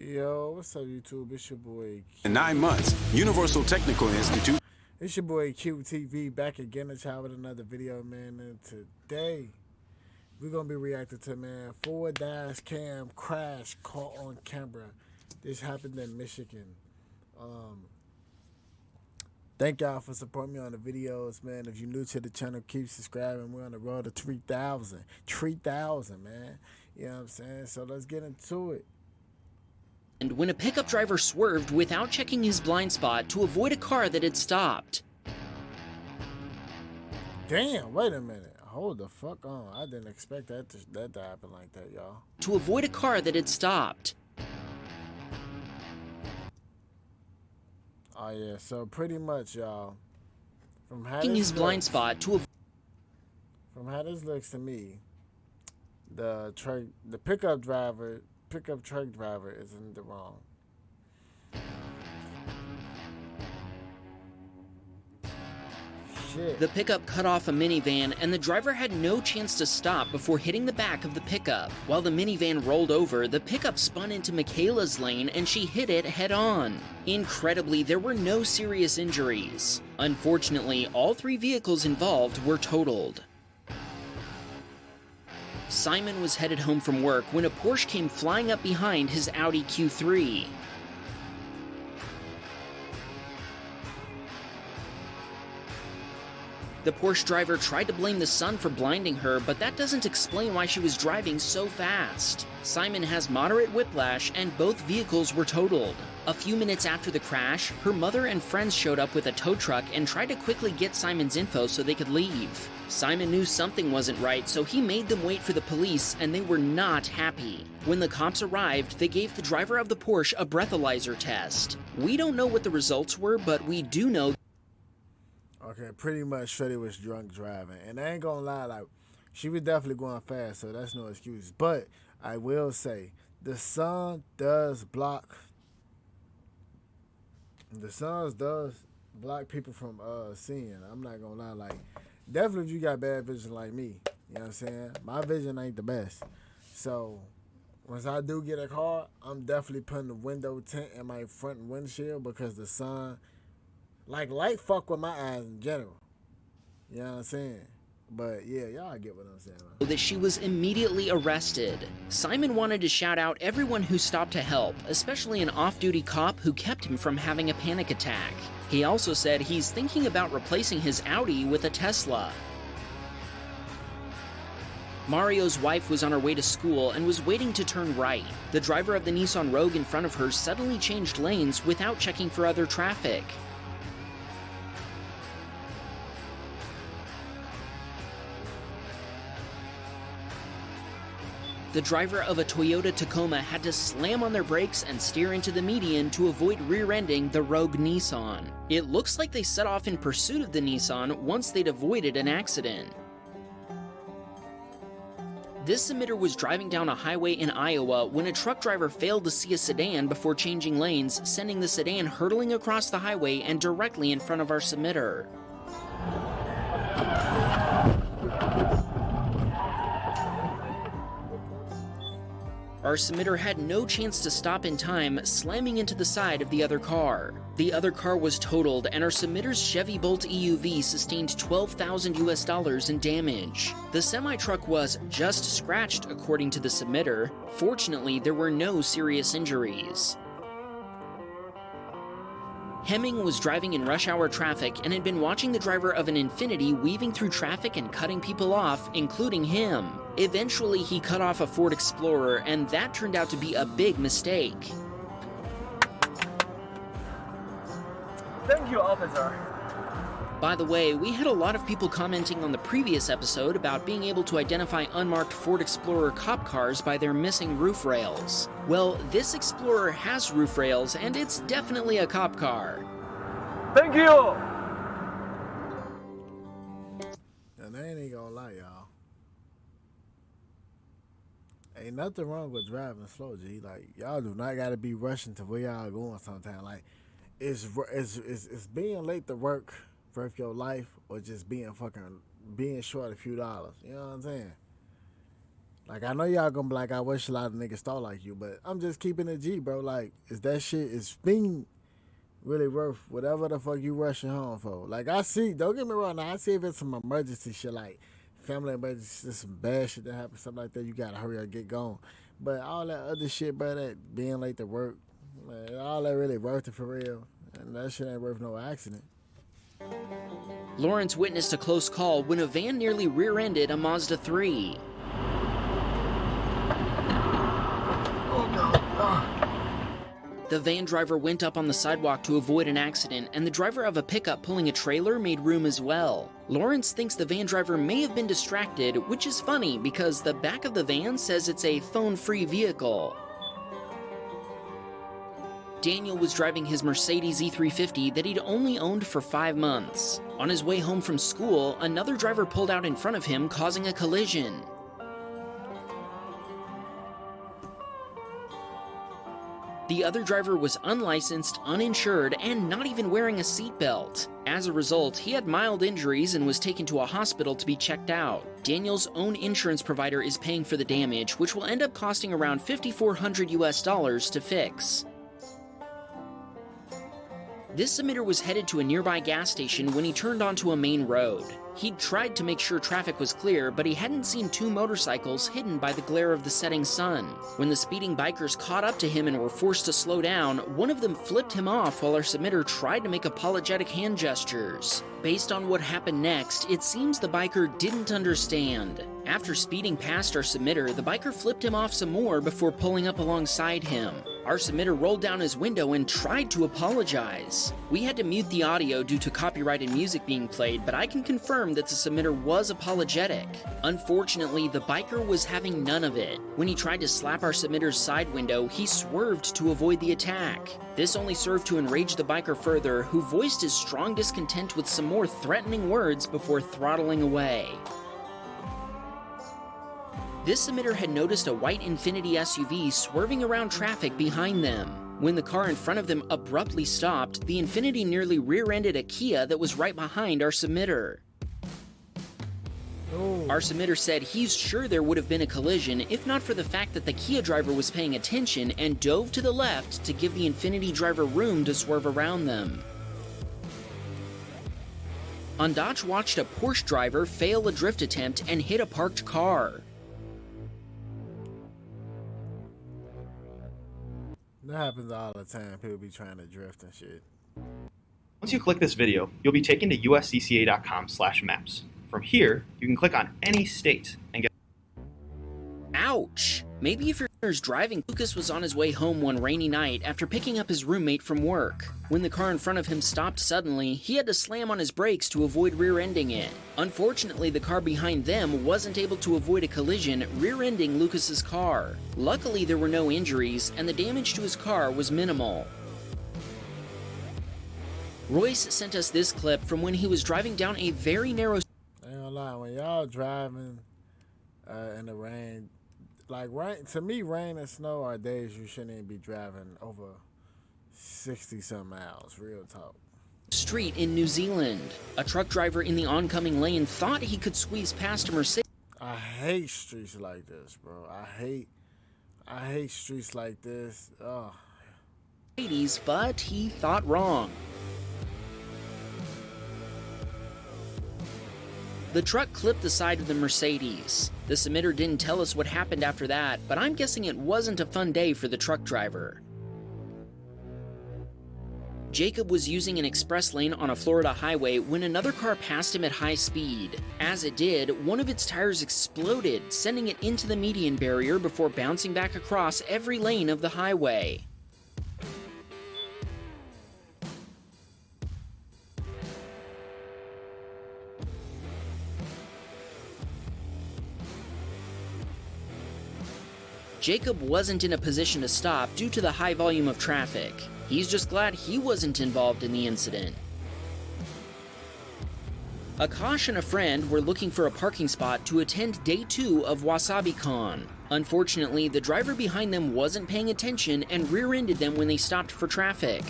Yo, what's up, YouTube? It's your boy In Q. 9 months, Universal Technical Institute. It's your boy QTV back again to try with another video, man. And today we're gonna be reacting to, man, Ford dash cam crash caught on camera. This happened in Michigan. Thank y'all for supporting me on the videos, man. If you're new to the channel, keep subscribing. We're on the road to 3,000. 3,000, man. You know what I'm saying? So let's get into it. And when a pickup driver swerved without checking his blind spot to avoid a car that had stopped. Damn, wait a minute. Hold the fuck on. I didn't expect that to happen like that, y'all. To avoid a car that had stopped. Oh yeah, so pretty much, y'all, from how Checking this his blind looks, spot to from how this looks to me, the pickup truck driver is in the wrong. Shit. The pickup cut off a minivan, and the driver had no chance to stop before hitting the back of the pickup. While the minivan rolled over, the pickup spun into Michaela's lane and she hit it head-on. Incredibly, there were no serious injuries. Unfortunately, all three vehicles involved were totaled. Simon was headed home from work when a Porsche came flying up behind his Audi Q3. The Porsche driver tried to blame the sun for blinding her, but that doesn't explain why she was driving so fast. Simon has moderate whiplash, and both vehicles were totaled. A few minutes after the crash, her mother and friends showed up with a tow truck and tried to quickly get Simon's info so they could leave. Simon knew something wasn't right, so he made them wait for the police, and they were not happy. When the cops arrived, they gave the driver of the Porsche a breathalyzer test. We don't know what the results were, but we do know. Okay, pretty much Shreddy was drunk driving. And I ain't gonna lie, like, she was definitely going fast, so that's no excuse. But I will say, the sun does block people from seeing. I'm not gonna lie, like, definitely if you got bad vision like me, you know what I'm saying? My vision ain't the best. So once I do get a car, I'm definitely putting the window tint in my front windshield because the sun, like, light fuck with my eyes in general. You know what I'm saying? But yeah, y'all get what I'm saying. That she was immediately arrested. Simon wanted to shout out everyone who stopped to help, especially an off-duty cop who kept him from having a panic attack. He also said he's thinking about replacing his Audi with a Tesla. Mario's wife was on her way to school and was waiting to turn right. The driver of the Nissan Rogue in front of her suddenly changed lanes without checking for other traffic. The driver of a Toyota Tacoma had to slam on their brakes and steer into the median to avoid rear-ending the Rogue Nissan. It looks like they set off in pursuit of the Nissan once they'd avoided an accident. This submitter was driving down a highway in Iowa when a truck driver failed to see a sedan before changing lanes, sending the sedan hurtling across the highway and directly in front of our submitter. Our submitter had no chance to stop in time, slamming into the side of the other car. The other car was totaled, and our submitter's Chevy Bolt EUV sustained $12,000 in damage. The semi-truck was just scratched, according to the submitter. Fortunately, there were no serious injuries. Hemming was driving in rush hour traffic and had been watching the driver of an Infiniti weaving through traffic and cutting people off, including him. Eventually, he cut off a Ford Explorer, and that turned out to be a big mistake. Thank you, officer. By the way, we had a lot of people commenting on the previous episode about being able to identify unmarked Ford Explorer cop cars by their missing roof rails. Well, this Explorer has roof rails, and it's definitely a cop car. Thank you. And I ain't gonna lie, y'all. Ain't nothing wrong with driving slow, G. Like, y'all do not gotta be rushing to where y'all going sometimes. Like, it's being late to work worth your life, or just being short a few dollars. You know what I'm saying? Like, I know y'all gonna be like, I wish a lot of niggas thought like you, but I'm just keeping it G, bro. Like, is that shit, is speed really worth whatever the fuck you rushing home for? Like, I see, don't get me wrong, now I see if it's some emergency shit, like family emergency, just some bad shit that happens, something like that, you gotta hurry up, get going. But all that other shit, bro, that being late to work, man, all that really worth it for real. And that shit ain't worth no accident. Lawrence witnessed a close call when a van nearly rear-ended a Mazda 3. The van driver went up on the sidewalk to avoid an accident, and the driver of a pickup pulling a trailer made room as well. Lawrence thinks the van driver may have been distracted, which is funny because the back of the van says it's a phone-free vehicle. Daniel was driving his Mercedes E350 that he'd only owned for 5 months. On his way home from school, another driver pulled out in front of him, causing a collision. The other driver was unlicensed, uninsured, and not even wearing a seatbelt. As a result, he had mild injuries and was taken to a hospital to be checked out. Daniel's own insurance provider is paying for the damage, which will end up costing around $5,400 to fix. This submitter was headed to a nearby gas station when he turned onto a main road. He'd tried to make sure traffic was clear, but he hadn't seen 2 motorcycles hidden by the glare of the setting sun. When the speeding bikers caught up to him and were forced to slow down, one of them flipped him off while our submitter tried to make apologetic hand gestures. Based on what happened next, it seems the biker didn't understand. After speeding past our submitter, the biker flipped him off some more before pulling up alongside him. Our submitter rolled down his window and tried to apologize. We had to mute the audio due to copyrighted music being played, but I can confirm that the submitter was apologetic. Unfortunately, the biker was having none of it. When he tried to slap our submitter's side window, he swerved to avoid the attack. This only served to enrage the biker further, who voiced his strong discontent with some more threatening words before throttling away. This submitter had noticed a white Infiniti SUV swerving around traffic behind them. When the car in front of them abruptly stopped, the Infiniti nearly rear-ended a Kia that was right behind our submitter. Our submitter said he's sure there would have been a collision if not for the fact that the Kia driver was paying attention and dove to the left to give the Infiniti driver room to swerve around them. Ondach watched a Porsche driver fail a drift attempt and hit a parked car. That happens all the time. People be trying to drift and shit. Once you click this video, you'll be taken to uscca.com/maps. From here, you can click on any state and get... Ouch! Maybe if you're driving, Lucas was on his way home one rainy night after picking up his roommate from work. When the car in front of him stopped suddenly, he had to slam on his brakes to avoid rear-ending it. Unfortunately, the car behind them wasn't able to avoid a collision, rear-ending Lucas's car. Luckily, there were no injuries, and the damage to his car was minimal. Royce sent us this clip from when he was driving down a very narrow... I ain't gonna lie, when y'all driving in the rain, like rain, to me, rain and snow are days you shouldn't even be driving over 60-some miles, real talk. Street in New Zealand. A truck driver in the oncoming lane thought he could squeeze past a Mercedes. I hate streets like this, bro. I hate streets like this. Oh. But he thought wrong. The truck clipped the side of the Mercedes. The submitter didn't tell us what happened after that, but I'm guessing it wasn't a fun day for the truck driver. Jacob was using an express lane on a Florida highway when another car passed him at high speed. As it did, one of its tires exploded, sending it into the median barrier before bouncing back across every lane of the highway. Jacob wasn't in a position to stop due to the high volume of traffic. He's just glad he wasn't involved in the incident. Akash and a friend were looking for a parking spot to attend day 2 of WasabiCon. Unfortunately, the driver behind them wasn't paying attention and rear-ended them when they stopped for traffic.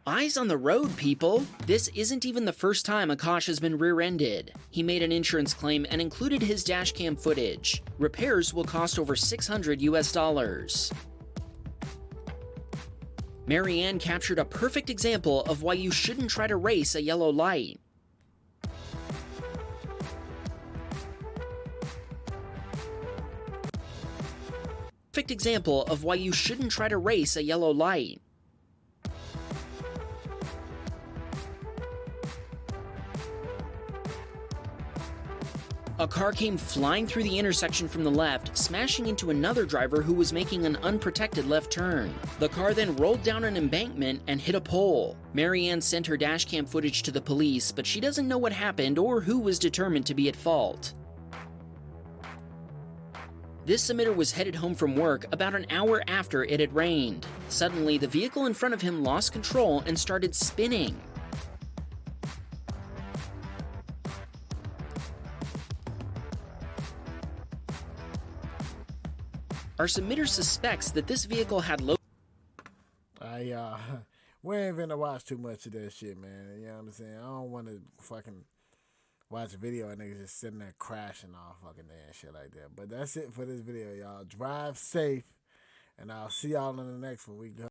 Eyes on the road, people! This isn't even the first time Akash has been rear-ended. He made an insurance claim and included his dashcam footage. Repairs will cost over $600 US. Marianne captured a perfect example of why you shouldn't try to race a yellow light. Perfect example of why you shouldn't try to race a yellow light. A car came flying through the intersection from the left, smashing into another driver who was making an unprotected left turn. The car then rolled down an embankment and hit a pole. Marianne sent her dashcam footage to the police, but she doesn't know what happened or who was determined to be at fault. This submitter was headed home from work about an hour after it had rained. Suddenly, the vehicle in front of him lost control and started spinning. Our submitter suspects that this vehicle had low... We ain't finna watch too much of that shit, man. You know what I'm saying? I don't want to fucking watch a video of niggas just sitting there crashing all fucking day and shit like that. But that's it for this video, y'all. Drive safe, and I'll see y'all in the next one. We go.